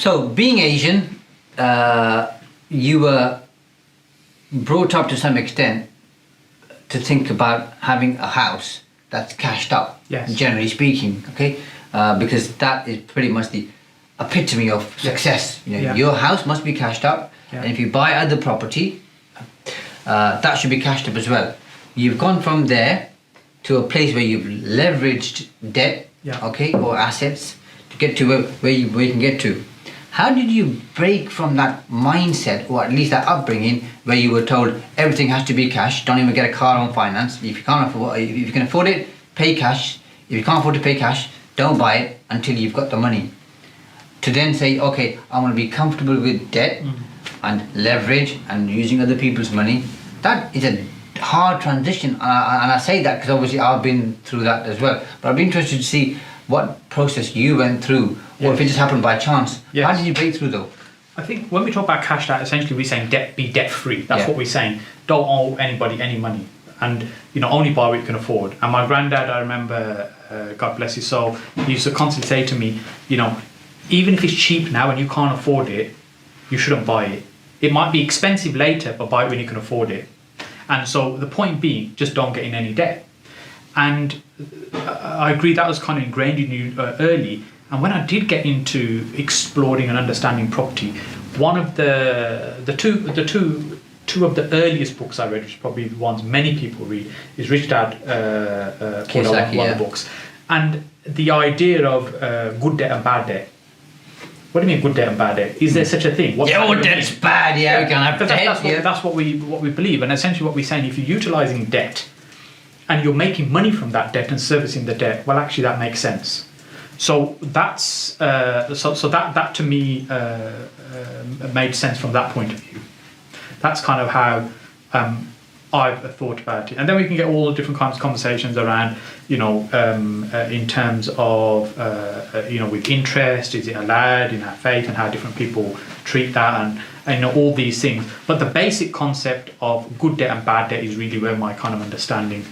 So, being Asian, you were brought up to some extent to think about having a house that's cashed up, yes. generally speaking, okay? Because that is pretty much the epitome of success. You know, yeah. Your house must be cashed up, yeah. and if you buy other property, that should be cashed up as well. You've gone from there to a place where you've leveraged debt, yeah. okay, or assets to get to where you can get to. How did you break from that mindset, or at least that upbringing, where you were told everything has to be cash, don't even get a car on finance, if you can't afford, if you can afford it, pay cash, if you can't afford to pay cash, don't buy it until you've got the money. To then say, okay, I want to be comfortable with debt and leverage and using other people's money, that is a hard transition, and I say that because obviously I've been through that as well, but I'd be interested to see what process you went through, or if it just happened by chance. Yes. How did you break through though? I think when we talk about cashed out, essentially we're saying be debt free. That's Yeah. what we're saying. Don't owe anybody any money, and only buy what you can afford. And my granddad, I remember, God bless his soul, he used to constantly say to me, even if it's cheap now and you can't afford it, you shouldn't buy it. It might be expensive later, but buy it when you can afford it. And so the point being, just don't get in any debt. And I agree that was kind of ingrained in you early. And when I did get into exploring and understanding property, one of the two of the earliest books I read, which is probably the ones many people read, is Rich Dad Poor Dad, one of the books. And the idea of good debt and bad debt. What do you mean good debt and bad debt? Is there such a thing? All debt's bad, we can have debt. That's what we believe. And essentially what we're saying, if you're utilising debt and you're making money from that debt and servicing the debt, well, actually that makes sense. So that's so that to me made sense from that point of view. That's kind of how I've thought about it, and then we can get all the different kinds of conversations around, in terms of with interest, is it allowed in our faith, and how different people treat that, and all these things. But the basic concept of good debt and bad debt is really where my kind of understanding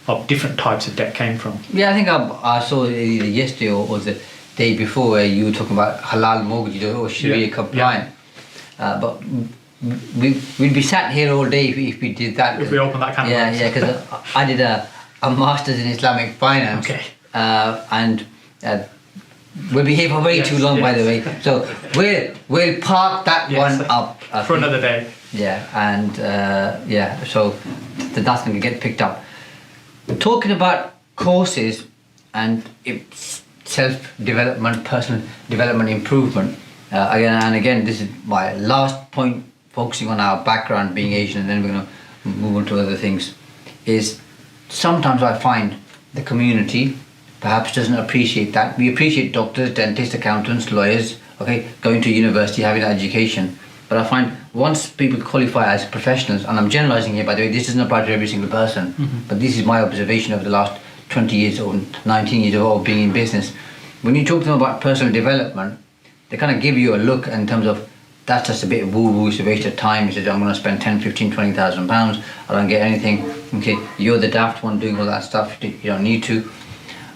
of different types of debt came from. Yeah, I think I saw it either yesterday or the day before where you were talking about halal mortgages or Sharia compliant. But we'd be sat here all day if we did that. If we open that can of worms. Yeah, because I did a master's in Islamic finance. Okay. And we'll be here for way too long, by the way. So we'll park that one up for another day. Yeah, and so that's going to get picked up. Talking about courses and self-development, personal development, improvement. Again, this is my last point, focusing on our background being Asian, and then we're going to move on to other things. Is sometimes I find the community perhaps doesn't appreciate that. We appreciate doctors, dentists, accountants, lawyers, going to university, having that education. But I find once people qualify as professionals, and I'm generalizing here, by the way, this doesn't apply to every single person, but this is my observation over the last 20 years or 19 years of being in business. When you talk to them about personal development, they kind of give you a look in terms of, that's just a bit of woo-woo, it's a waste of time. He says, I'm going to spend 10, 15, 20,000 pounds, I don't get anything. Okay, you're the daft one doing all that stuff, you don't need to.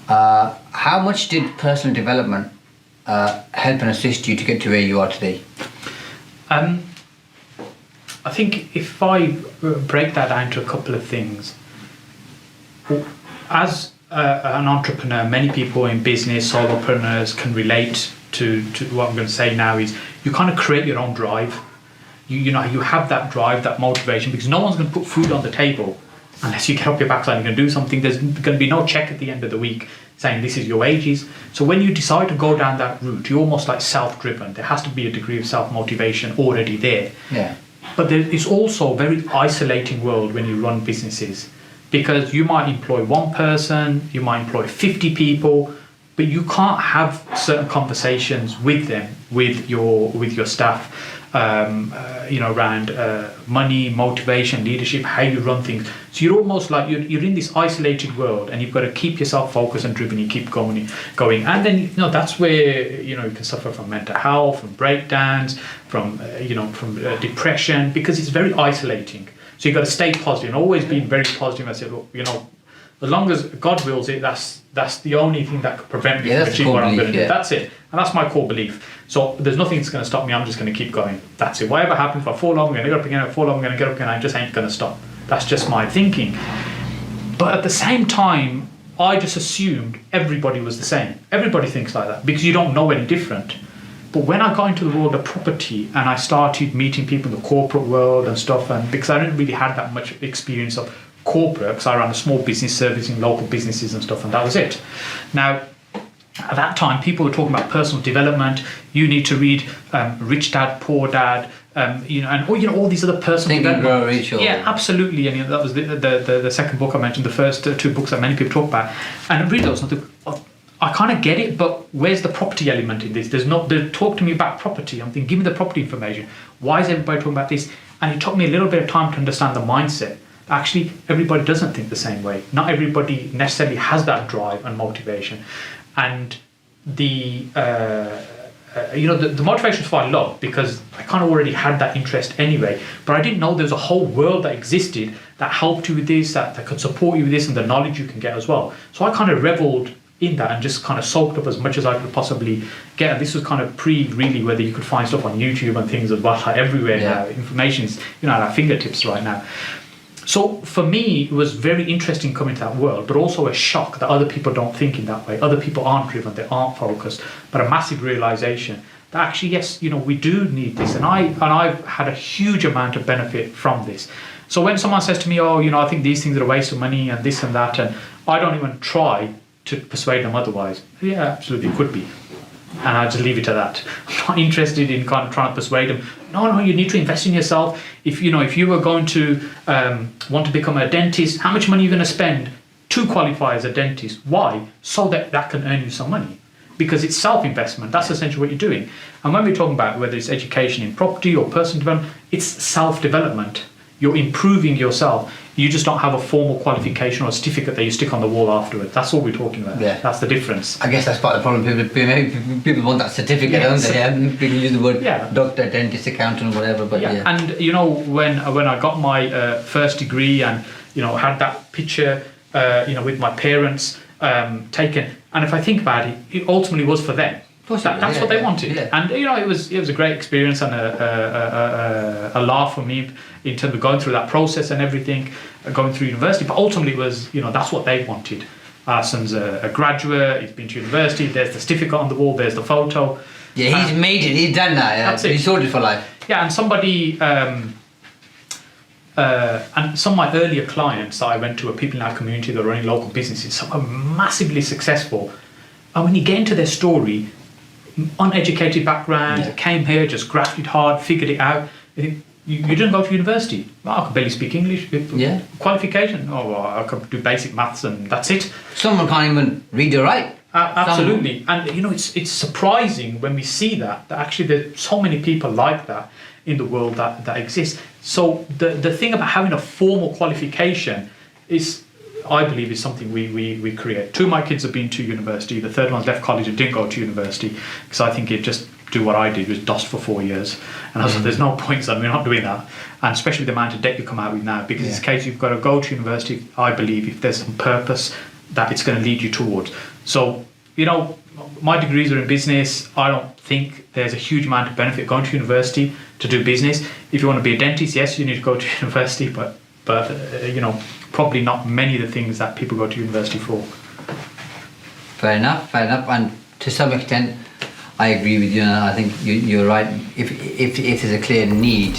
How much did personal development help and assist you to get to where you are today? I think if I break that down to a couple of things, as an entrepreneur, many people in business, solopreneurs, can relate to what I'm going to say now. Is you kind of create your own drive. You have that drive, that motivation, because no one's going to put food on the table unless you get up your backside and you're going to do something. There's going to be no check at the end of the week saying this is your wages. So when you decide to go down that route, you're almost like self-driven. There has to be a degree of self-motivation already there. Yeah. But there is also a very isolating world when you run businesses, because you might employ one person, you might employ 50 people, but you can't have certain conversations with them, with your staff, around money, motivation, leadership, how you run things. So you're almost like you're in this isolated world, and you've got to keep yourself focused and driven. You keep going, and then that's where you can suffer from mental health, from breakdowns, from depression, because it's very isolating. So you've got to stay positive and always being very positive. I said, look, as long as God wills it, that's the only thing that could prevent me from achieving what I'm going to do. That's it. And that's my core belief. So there's nothing that's going to stop me. I'm just going to keep going. That's it. Whatever happens, if I fall off, I'm going to get up again. If I fall off, I'm going to get up again. I just ain't going to stop. That's just my thinking. But at the same time, I just assumed everybody was the same. Everybody thinks like that because you don't know any different. But when I got into the world of property and I started meeting people in the corporate world and stuff, and because I didn't really have that much experience of corporate, because I ran a small business servicing local businesses and stuff, and that was it. Now, at that time, people were talking about personal development. You need to read Rich Dad, Poor Dad, and all these other personal development. Yeah, absolutely. And that was the second book I mentioned. The first two books that many people talk about, and I read those. And I kind of get it, but where's the property element in this? They talk to me about property. I'm thinking, give me the property information. Why is everybody talking about this? And it took me a little bit of time to understand the mindset. Actually, everybody doesn't think the same way. Not everybody necessarily has that drive and motivation. And the motivation is what I love, because I kind of already had that interest anyway, but I didn't know there was a whole world that existed that helped you with this, that could support you with this, and the knowledge you can get as well. So I kind of reveled in that and just kind of soaked up as much as I could possibly get. And this was kind of really whether you could find stuff on YouTube and things as well, like everywhere now. Information's at our fingertips right now. So for me, it was very interesting coming to that world, but also a shock that other people don't think in that way. Other people aren't driven, they aren't focused, but a massive realization that actually, yes, we do need this. And I've had a huge amount of benefit from this. So when someone says to me, I think these things are a waste of money and this and that, and I don't even try to persuade them otherwise. Yeah, absolutely, it could be. And I just leave it at that. I'm not interested in kind of trying to persuade them. No, you need to invest in yourself. If you were going to want to become a dentist, how much money are you going to spend to qualify as a dentist? Why? So that can earn you some money. Because it's self-investment. That's essentially what you're doing. And when we're talking about whether it's education in property or personal development, it's self-development. You're improving yourself. You just don't have a formal qualification or a certificate that you stick on the wall afterwards. That's all we're talking about. Yeah. That's the difference. I guess that's part of the problem. People want that certificate, don't they? Yeah. People use the word doctor, dentist, accountant, whatever. But And when I got my first degree and had that picture, with my parents taken, and if I think about it, it ultimately was for them. That's what they wanted, and it was a great experience and a laugh for me in terms of going through that process and everything, going through university. But ultimately, it was that's what they wanted. Our son's a graduate. He's been to university. There's the certificate on the wall. There's the photo. Yeah, he's made it. He's done that. Yeah. That's it. He's sorted for life. Yeah, and somebody. And some of my earlier clients that I went to are people in our community that are running local businesses. Some are massively successful, and when you get into their story. Uneducated background, came here, just grafted hard, figured it out. You didn't go to university. Well, I could barely speak English. Qualification? I could do basic maths and that's it. Someone can't even read or write. Absolutely. And it's surprising when we see that actually there's so many people like that in the world that exist. So the thing about having a formal qualification is, I believe, is something we create. Two of my kids have been to university. The third one's left college and didn't go to university because I think he'd just do what I did, was dust for 4 years. And I said, there's no point, son, we're not doing that. And especially with the amount of debt you come out with now, because it's a case you've got to go to university, I believe, if there's some purpose that it's going to lead you towards. So, my degrees are in business. I don't think there's a huge amount of benefit going to university to do business. If you want to be a dentist, yes, you need to go to university, but probably not many of the things that people go to university for. Fair enough. And to some extent, I agree with you. And I think you're right. If there's a clear need